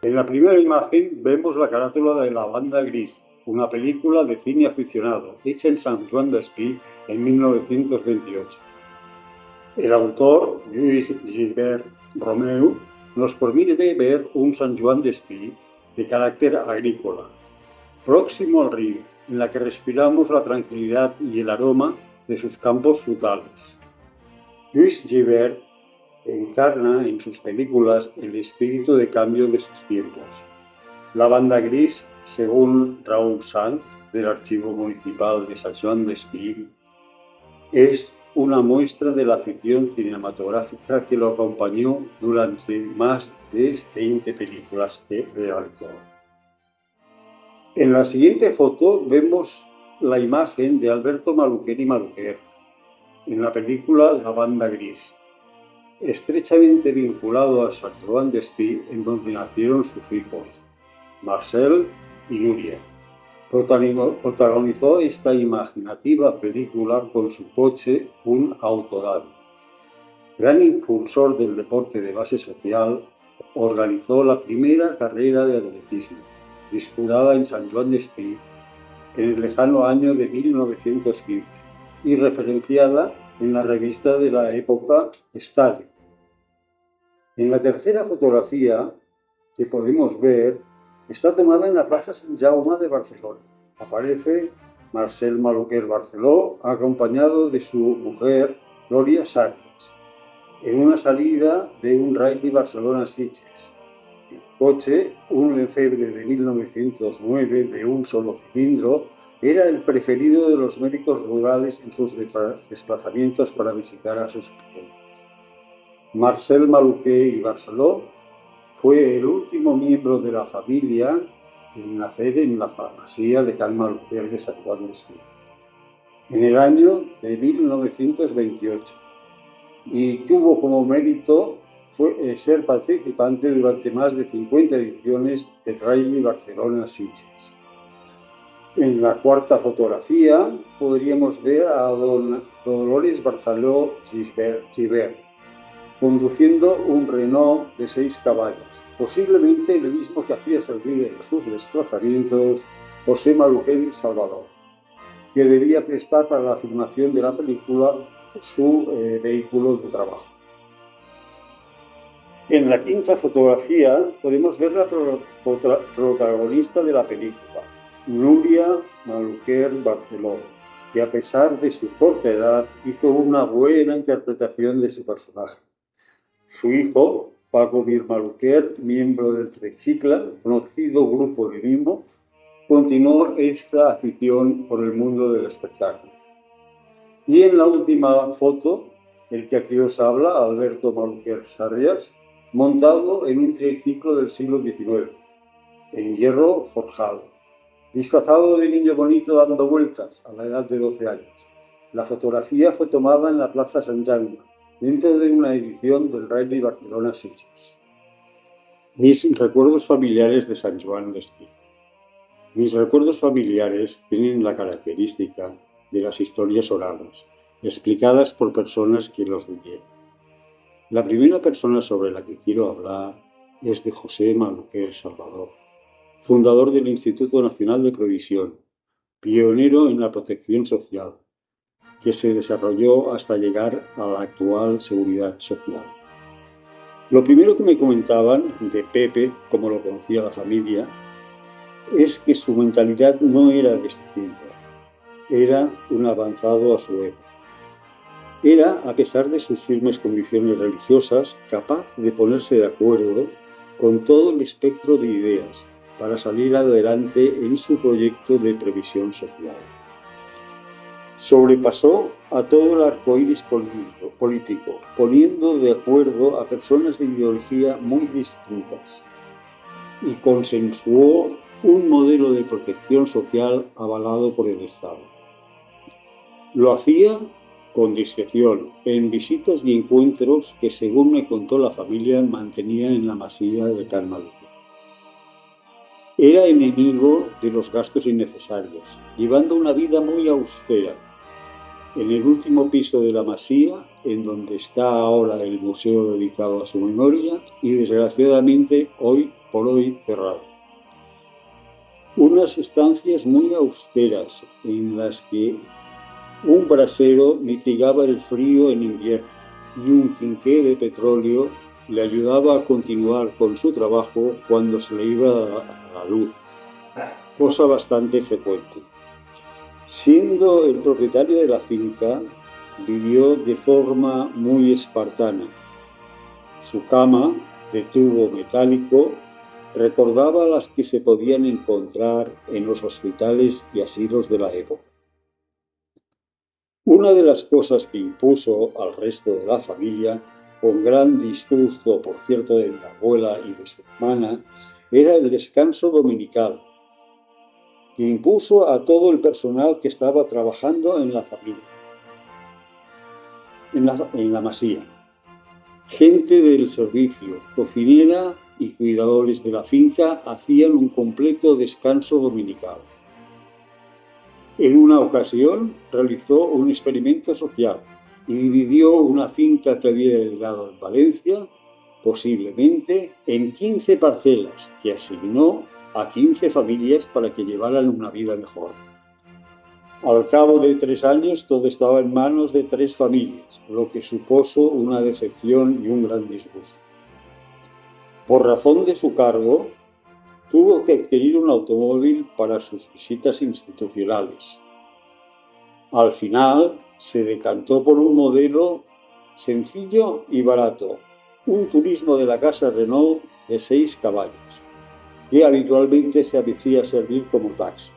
En la primera imagen vemos la carátula de La banda gris, una película de cine aficionado hecha en Sant Joan Despí en 1928. El autor, Lluís Gibert Romeu, nos permite ver un Sant Joan Despí de carácter agrícola, próximo al río, en la que respiramos la tranquilidad y el aroma de sus campos frutales. Lluís Gibert encarna en sus películas el espíritu de cambio de sus tiempos. La banda gris, según Raúl Sanz, del Archivo Municipal de Sant Joan Despí, es una muestra de la afición cinematográfica que lo acompañó durante más de 20 películas que realizó. En la siguiente foto vemos la imagen de Alberto Maluquer y Maluquer en la película La banda gris, estrechamente vinculado a Sant Joan Despí, en donde nacieron sus hijos, Marcel y Núria. Protagonizó esta imaginativa película con su coche, un Autodad. Gran impulsor del deporte de base social, organizó la primera carrera de atletismo, disputada en Sant Joan Despí en el lejano año de 1915 y referenciada en la revista de la época Estadio. En la tercera fotografía que podemos ver está tomada en la plaza Sant Jaume de Barcelona. Aparece Marcel Maluquer Barceló acompañado de su mujer Gloria Sàrries en una salida de un Rally Barcelona-Sitges. El coche, un Lefebvre de 1909 de un solo cilindro, era el preferido de los médicos rurales en sus desplazamientos para visitar a sus clientes. Marcel Maluquer y Barceló fue el último miembro de la familia en nacer en la farmacia de Can Maluquer de Sant Joan Despí en el año de 1928 y tuvo como mérito ser participante durante más de 50 ediciones de Rally Barcelona-Sitges. En la cuarta fotografía podríamos ver a Dolores Barceló Gibert conduciendo un Renault de 6 caballos, posiblemente el mismo que hacía servir en sus desplazamientos José Maluquer y Salvador, que debía prestar para la filmación de la película su vehículo de trabajo. En la quinta fotografía podemos ver la protagonista de la película, Núria Maluquer Barceló, que a pesar de su corta edad hizo una buena interpretación de su personaje. Su hijo, Paco Mir Maluquer, miembro del Tricicla, conocido grupo de mimo, continuó esta afición por el mundo del espectáculo. Y en la última foto, el que aquí os habla, Alberto Maluquer Sàrries, montado en un triciclo del siglo XIX, en hierro forjado, disfrazado de niño bonito dando vueltas a la edad de 12 años. La fotografía fue tomada en la Plaza Sant Jaume, dentro de una edición del Rally Barcelona-Sitges. Mis recuerdos familiares de Sant Joan Despí. Mis recuerdos familiares tienen la característica de las historias orales, explicadas por personas que los vivieron. La primera persona sobre la que quiero hablar es de José Maluquer Salvador, fundador del Instituto Nacional de Previsión, pionero en la protección social, que se desarrolló hasta llegar a la actual seguridad social. Lo primero que me comentaban de Pepe, como lo conocía la familia, es que su mentalidad no era de este tiempo, era un avanzado a su época. Era, a pesar de sus firmes convicciones religiosas, capaz de ponerse de acuerdo con todo el espectro de ideas para salir adelante en su proyecto de previsión social. Sobrepasó a todo el arcoíris político, poniendo de acuerdo a personas de ideología muy distintas y consensuó un modelo de protección social avalado por el Estado. Lo hacía con discreción, en visitas y encuentros que, según me contó la familia, mantenía en la masía de Can Maluquer. Era enemigo de los gastos innecesarios, llevando una vida muy austera. En el último piso de la masía, en donde está ahora el museo dedicado a su memoria, y desgraciadamente hoy por hoy cerrado. Unas estancias muy austeras en las que un brasero mitigaba el frío en invierno y un quinqué de petróleo le ayudaba a continuar con su trabajo cuando se le iba a la luz, cosa bastante frecuente. Siendo el propietario de la finca, vivió de forma muy espartana. Su cama, de tubo metálico, recordaba las que se podían encontrar en los hospitales y asilos de la época. Una de las cosas que impuso al resto de la familia, con gran disgusto, por cierto, de mi abuela y de su hermana, era el descanso dominical, que impuso a todo el personal que estaba trabajando en la familia, en la masía. Gente del servicio, cocinera y cuidadores de la finca hacían un completo descanso dominical. En una ocasión realizó un experimento social y dividió una finca que había heredado en Valencia, posiblemente en 15 parcelas, que asignó a 15 familias para que llevaran una vida mejor. Al cabo de 3 años todo estaba en manos de 3 familias, lo que supuso una decepción y un gran disgusto. Por razón de su cargo, tuvo que adquirir un automóvil para sus visitas institucionales. Al final se decantó por un modelo sencillo y barato, un turismo de la casa Renault de 6 caballos, que habitualmente se hacía servir como taxi.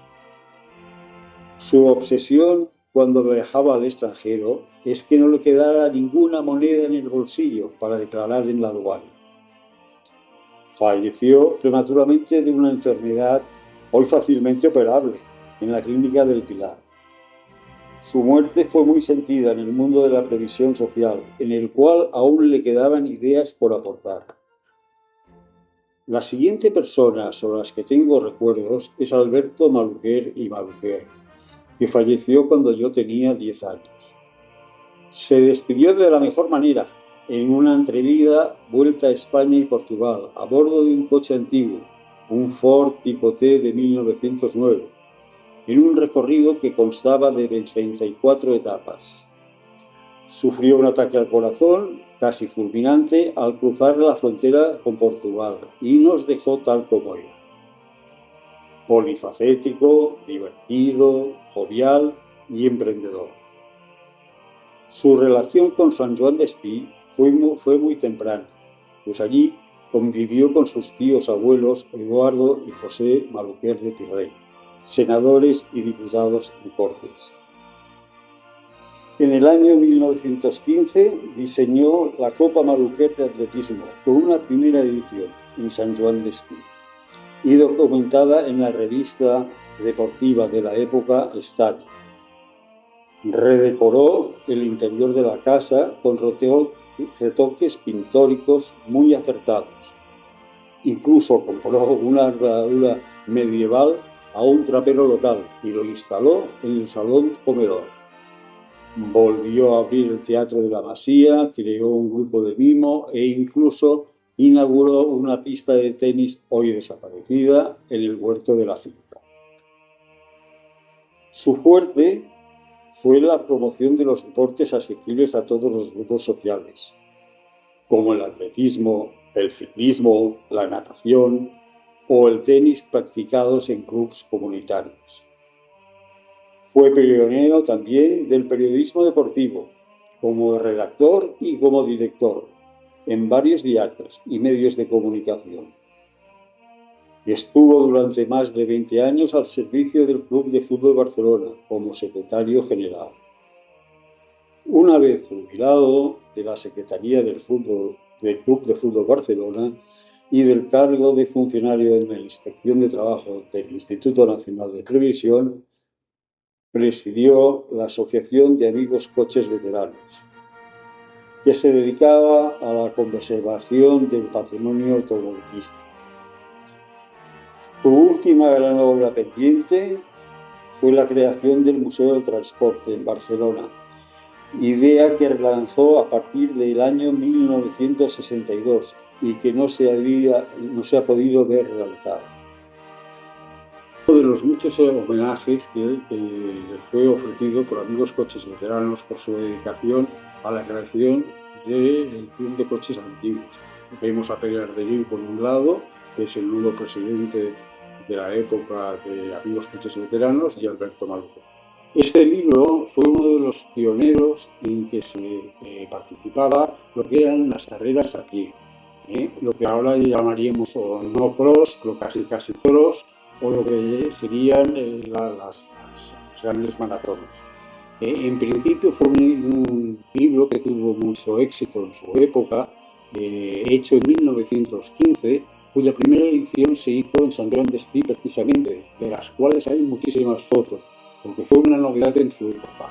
Su obsesión cuando viajaba al extranjero es que no le quedara ninguna moneda en el bolsillo para declarar en la aduana. Falleció prematuramente de una enfermedad hoy fácilmente operable en la clínica del Pilar. Su muerte fue muy sentida en el mundo de la previsión social, en el cual aún le quedaban ideas por aportar. La siguiente persona sobre las que tengo recuerdos es Alberto Maluquer y Maluquer, que falleció cuando yo tenía 10 años. Se despidió de la mejor manera, en una atrevida vuelta a España y Portugal, a bordo de un coche antiguo, un Ford Tipo T de 1909, en un recorrido que constaba de 34 etapas. Sufrió un ataque al corazón, casi fulminante, al cruzar la frontera con Portugal y nos dejó tal como era. Polifacético, divertido, jovial y emprendedor. Su relación con San Joan Despí fue muy temprana, pues allí convivió con sus tíos abuelos Eduardo y José Maluquer de Tirrey, senadores y diputados en Cortes. En el año 1915 diseñó la Copa Maluquer de Atletismo, con una primera edición en San Joan Despí, y documentada en la revista deportiva de la época Estadi. Redecoró el interior de la casa con retoques pictóricos muy acertados. Incluso compró una armadura medieval a un trapero local y lo instaló en el salón comedor. Volvió a abrir el Teatro de la Masía, creó un grupo de mimo e incluso inauguró una pista de tenis hoy desaparecida en el huerto de la finca. Su fuerte fue la promoción de los deportes asequibles a todos los grupos sociales, como el atletismo, el ciclismo, la natación o el tenis practicados en clubes comunitarios. Fue pionero también del periodismo deportivo, como redactor y como director, en varios diarios y medios de comunicación. Estuvo durante más de 20 años al servicio del Club de Fútbol Barcelona como secretario general. Una vez jubilado de la Secretaría del Club de Fútbol Barcelona y del cargo de funcionario en la Inspección de Trabajo del Instituto Nacional de Previsión, presidió la Asociación de Amigos Coches Veteranos, que se dedicaba a la conservación del patrimonio automovilístico. Su última gran obra pendiente fue la creación del Museo del Transporte en Barcelona, idea que relanzó a partir del año 1962 y que no se ha podido ver realizado. Uno de los muchos homenajes que les fue ofrecido por Amigos Coches Veteranos por su dedicación a la creación del Club de Coches Antiguos. Vemos a Pere Arderí por un lado, que es el nuevo presidente de la época de Amigos Coches Veteranos, y Alberto Maluquer. Este libro fue uno de los pioneros en que se participaba lo que eran las carreras a pie, lo que ahora llamaríamos o no cross, o casi cross, o lo que serían las grandes maratones. En principio fue un libro que tuvo mucho éxito en su época, hecho en 1915, cuya primera edición se hizo en Sant Joan d'Espí precisamente, de las cuales hay muchísimas fotos, porque fue una novedad en su época.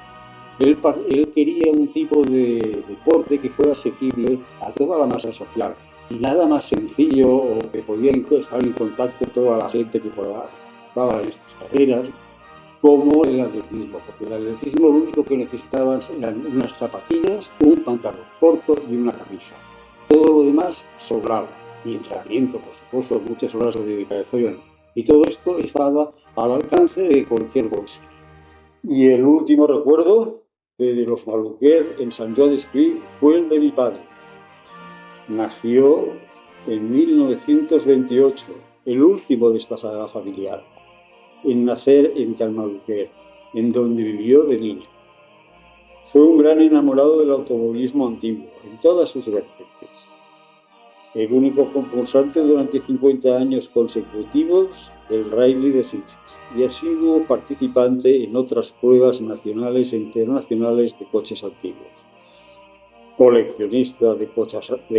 Él quería un tipo de deporte que fuera asequible a toda la masa social, y nada más sencillo o que podía estar en contacto toda la gente que participaba en estas carreras, como el atletismo, porque el atletismo lo único que necesitaban eran unas zapatillas, un pantalón corto y una camisa. Todo lo demás sobraba, y entrenamiento, por supuesto, muchas horas de dedicación, y todo esto estaba al alcance de cualquier bolsa. Y el último recuerdo de los Maluquer en Sant Joan d'Espí fue el de mi padre. Nació en 1928, el último de esta saga familiar, en nacer en Can Maluquer, en donde vivió de niño. Fue un gran enamorado del automovilismo antiguo, en todas sus vertientes. El único concursante durante 50 años consecutivos del Rally de Sitges, y ha sido participante en otras pruebas nacionales e internacionales de coches antiguos. Coleccionista de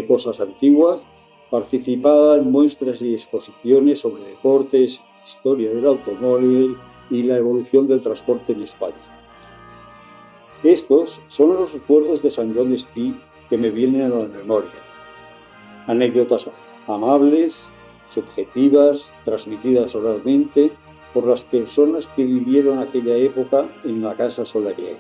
cosas antiguas, participaba en muestras y exposiciones sobre deportes, historia del automóvil y la evolución del transporte en España. Estos son los recuerdos de Sant Joan d'Espí que me vienen a la memoria. Anécdotas amables, subjetivas, transmitidas oralmente por las personas que vivieron aquella época en la Casa Solariega.